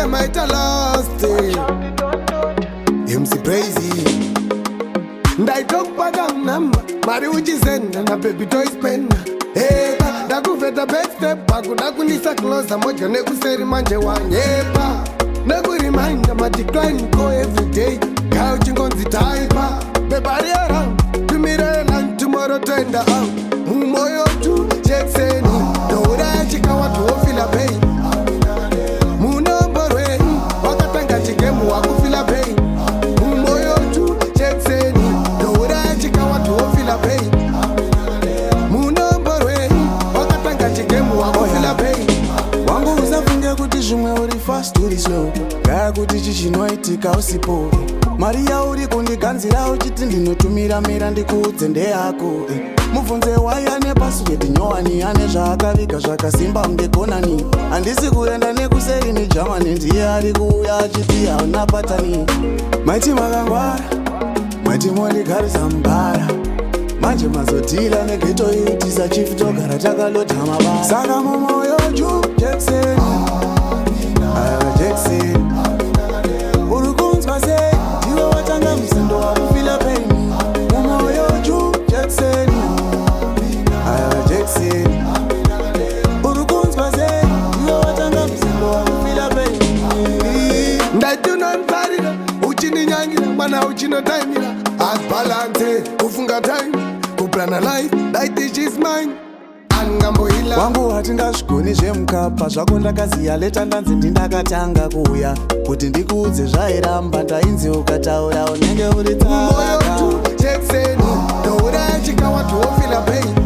maita last MC Crazy ndaitokupaka namba mari uchizenda na baby toys pena eka ndakuvheta backstep akuda kunisa closer modya nekuseri manje wanyepa nekuriminda madecline go everyday kaya uchingonzi taipa bebari around tumirelan tomorrow toenda out mumoyo tu Jacksoni ndouraya chikawa tuofila pain munomborweni wakatanga chigemu wakufila pain mumoyo tu Jacksoni ndouraya chikawa tuofila pain munomborweni wakatanga chigemu wakufila pain wangu usafunge kuti zvimwe uri fast uri slow gaya kuti chichinoitika usipo mari yauri kundiganzira uchiti ndinotumira ndikuudze ndeyako mubvunze waiya nepaswedi nyowani ane zvaakaviga zvakasimba ngegonani handisi kuenda nekuseri negermany ndiye ari kuuya achiti hauna patani maiti makangwara maiti mondigarisa mubhara manje mazodhila negeto iitisa chief togara takalota mabasa saka mumoyo ju Jackson Jackson uri kunzwa sei ndiwe watanga mzindo wakufila paini mumoyo ju Jackson Jackson uri kunzwa sei ndiwe watanga mzindo wakufila paini ndaitunonfarira uchindinyangira mana uchinotaimira asbalance kufunga time kuplana life ndaiti she's mine angambohila wangu hatingazvigoni zvemukapa zvako ndakaziya leta ndanzi ndindakatanga kuuya kuti ndikuudze zvairamba ndainzi ukataura unenge uri moyo tu Jackson ndouraya chikawa tuofila pain